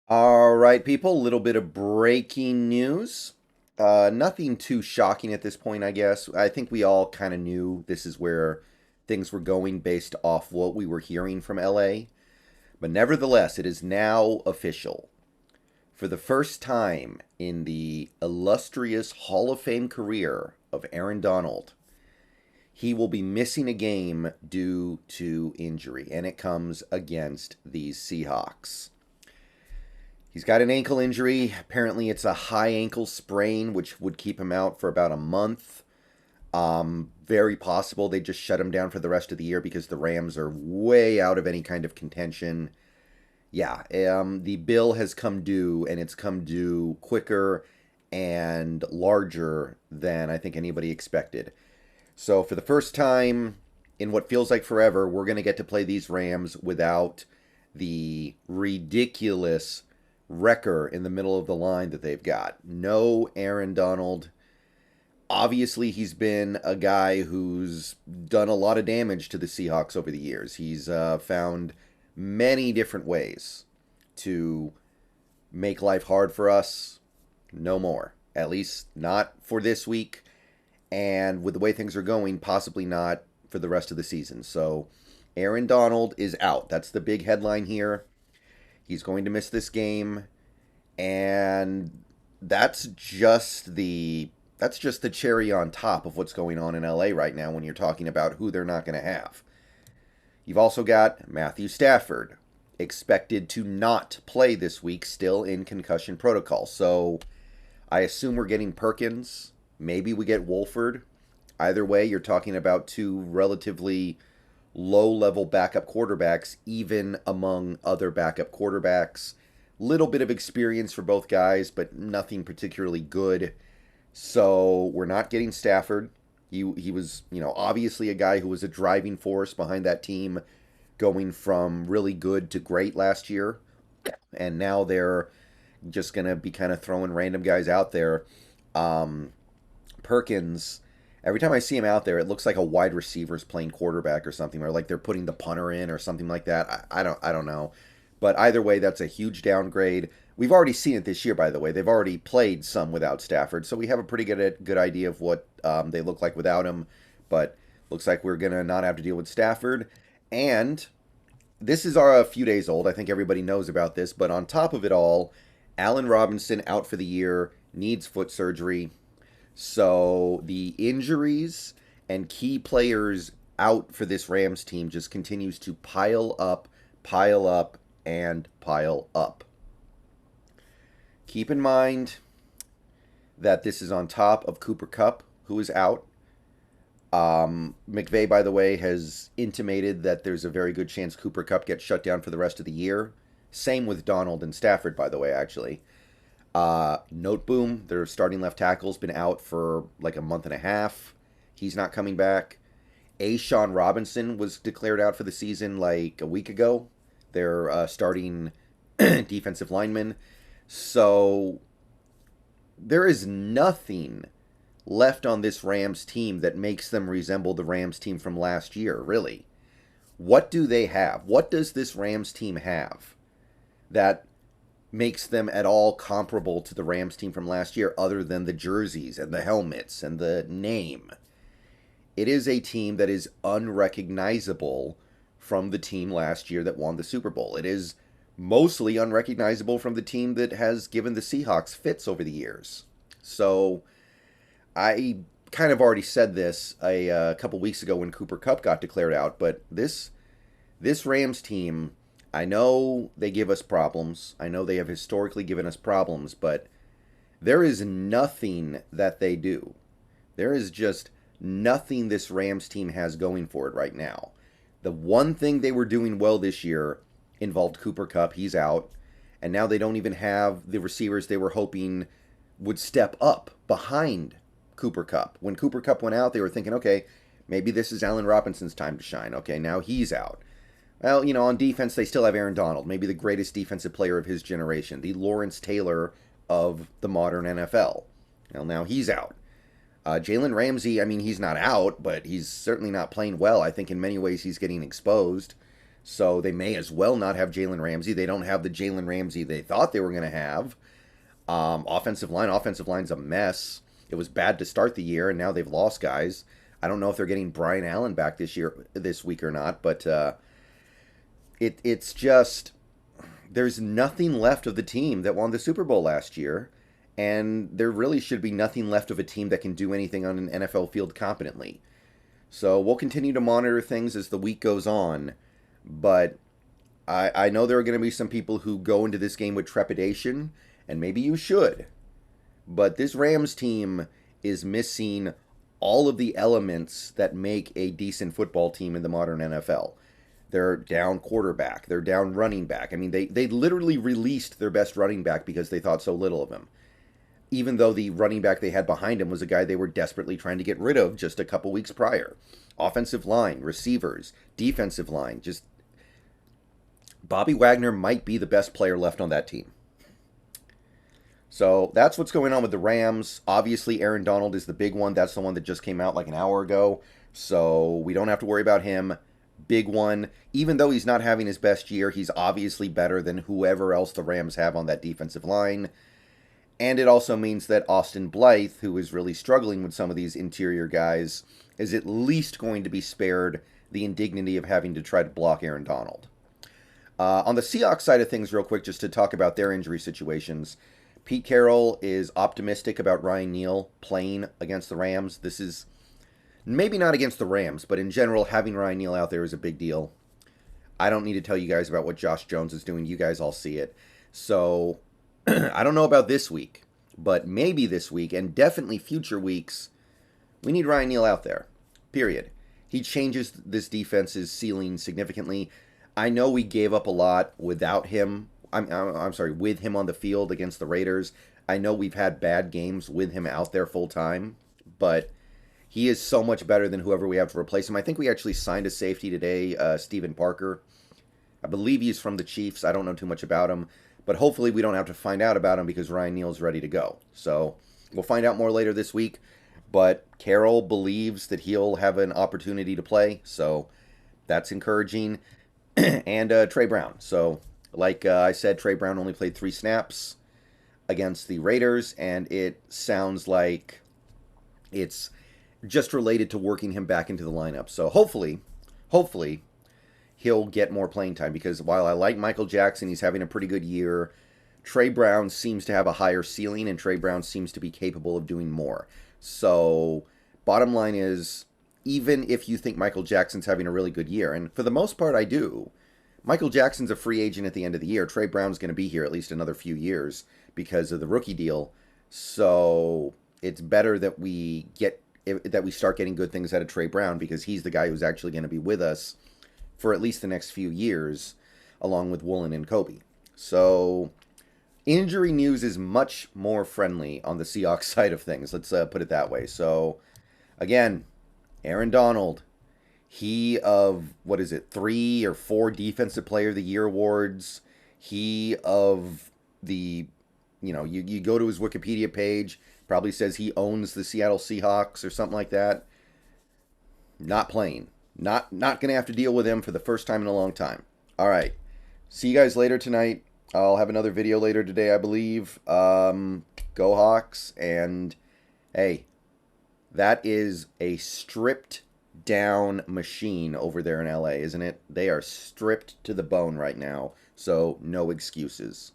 All right, people, a little bit of breaking news. Nothing too shocking at this point, I guess. I think we all kind of knew this is where things were going based off what we were hearing from LA. But nevertheless, it is now official. For the first time in the illustrious Hall of Fame career of Aaron Donald, he will be missing a game due to injury, and it comes against these Seahawks. He's got an ankle injury. Apparently, it's a high ankle sprain, which would keep him out for about a month. Very possible they just shut him down for the rest of the year because the Rams are way out of any kind of contention. Yeah, the bill has come due, and it's come due quicker and larger than I think anybody expected. So, for the first time in what feels like forever, we're going to get to play these Rams without the ridiculous wrecker in the middle of the line that they've got. No Aaron Donald. Obviously, he's been a guy who's done a lot of damage to the Seahawks over the years. He's found many different ways to make life hard for us. No more. At least not for this week. And with the way things are going, possibly not for the rest of the season. So, Aaron Donald is out. That's the big headline here. He's going to miss this game, and that's just the cherry on top of what's going on in LA right now when you're talking about who they're not going to have. You've also got Matthew Stafford expected to not play this week, still in concussion protocol. So I assume we're getting Perkins. Maybe we get Wolford. Either way, you're talking about two relatively low level backup quarterbacks, even among other backup quarterbacks. Little bit of experience for both guys, but nothing particularly good. So we're not getting Stafford. He was, obviously a guy who was a driving force behind that team going from really good to great last year. And now they're just going to be kind of throwing random guys out there. Perkins, every time I see him out there, it looks like a wide receiver's playing quarterback or something, or like they're putting the punter in or something like that. I don't know. But either way, that's a huge downgrade. We've already seen it this year, by the way. They've already played some without Stafford, so we have a pretty good idea of what they look like without him. But looks like we're gonna not have to deal with Stafford. And this is a few days old. I think everybody knows about this. But on top of it all, Allen Robinson out for the year, needs foot surgery. So the injuries and key players out for this Rams team just continues to pile up, and pile up. Keep in mind that this is on top of Cooper Kupp, who is out. McVay, by the way, has intimated that there's a very good chance Cooper Kupp gets shut down for the rest of the year. Same with Donald and Stafford, by the way, actually. Noteboom, their starting left tackle, has been out for like a month and a half. He's not coming back. Sean Robinson was declared out for the season like a week ago. Their starting defensive lineman. So there is nothing left on this Rams team that makes them resemble the Rams team from last year, really. What do they have? What does this Rams team have that makes them at all comparable to the Rams team from last year other than the jerseys and the helmets and the name? It is a team that is unrecognizable from the team last year that won the Super Bowl. It is mostly unrecognizable from the team that has given the Seahawks fits over the years. So I kind of already said this a couple weeks ago when Cooper Kupp got declared out, but this Rams team, I know they give us problems. I know they have historically given us problems, but there is nothing that they do. There is just nothing this Rams team has going for it right now. The one thing they were doing well this year involved Cooper Kupp. He's out. And now they don't even have the receivers they were hoping would step up behind Cooper Kupp. When Cooper Kupp went out, they were thinking, okay, maybe this is Allen Robinson's time to shine. Okay, now he's out. Well, on defense, they still have Aaron Donald, maybe the greatest defensive player of his generation, the Lawrence Taylor of the modern NFL. Well, now he's out. Jalen Ramsey, I mean, he's not out, but he's certainly not playing well. I think in many ways he's getting exposed. So they may as well not have Jalen Ramsey. They don't have the Jalen Ramsey they thought they were going to have. Offensive line's a mess. It was bad to start the year, and now they've lost guys. I don't know if they're getting Brian Allen back this week or not, but it's just there's nothing left of the team that won the Super Bowl last year, and there really should be nothing left of a team that can do anything on an NFL field competently. So we'll continue to monitor things as the week goes on, but I know there are going to be some people who go into this game with trepidation, and maybe you should. But this Rams team is missing all of the elements that make a decent football team in the modern NFL. They're down quarterback. They're down running back. I mean, they literally released their best running back because they thought so little of him. Even though the running back they had behind him was a guy they were desperately trying to get rid of just a couple weeks prior. Offensive line, receivers, defensive line. Just Bobby Wagner might be the best player left on that team. So that's what's going on with the Rams. Obviously, Aaron Donald is the big one. That's the one that just came out like an hour ago. So we don't have to worry about him. Big one. Even though he's not having his best year, he's obviously better than whoever else the Rams have on that defensive line. And it also means that Austin Blythe, who is really struggling with some of these interior guys, is at least going to be spared the indignity of having to try to block Aaron Donald. On the Seahawks side of things, real quick, just to talk about their injury situations, Pete Carroll is optimistic about Ryan Neal playing against the Rams. This is maybe not against the Rams, but in general, having Ryan Neal out there is a big deal. I don't need to tell you guys about what Josh Jones is doing. You guys all see it. So I don't know about this week, but maybe this week and definitely future weeks, we need Ryan Neal out there, period. He changes this defense's ceiling significantly. I know we gave up a lot without him. With him on the field against the Raiders. I know we've had bad games with him out there full time, but he is so much better than whoever we have to replace him. I think we actually signed a safety today, Stephen Parker. I believe he's from the Chiefs. I don't know too much about him, but hopefully we don't have to find out about him because Ryan Neal's ready to go. So we'll find out more later this week, but Carroll believes that he'll have an opportunity to play, so that's encouraging. And Trey Brown. So like I said, Trey Brown only played 3 snaps against the Raiders, and it sounds like it's just related to working him back into the lineup. So hopefully, he'll get more playing time, because while I like Michael Jackson, he's having a pretty good year, Trey Brown seems to have a higher ceiling, and Trey Brown seems to be capable of doing more. So bottom line is, even if you think Michael Jackson's having a really good year, and for the most part I do, Michael Jackson's a free agent at the end of the year. Trey Brown's going to be here at least another few years because of the rookie deal. So it's better that we start getting good things out of Trey Brown, because he's the guy who's actually going to be with us for at least the next few years, along with Woolen and Kobe. So injury news is much more friendly on the Seahawks side of things. Let's put it that way. So again, Aaron Donald, he of, 3 or 4 Defensive Player of the Year awards. He of the, you go to his Wikipedia page, probably says he owns the Seattle Seahawks or something like that. Not playing. Not going to have to deal with him for the first time in a long time. All right. See you guys later tonight. I'll have another video later today, I believe. Go Hawks. And, hey, that is a stripped down machine over there in LA, isn't it? They are stripped to the bone right now, so no excuses.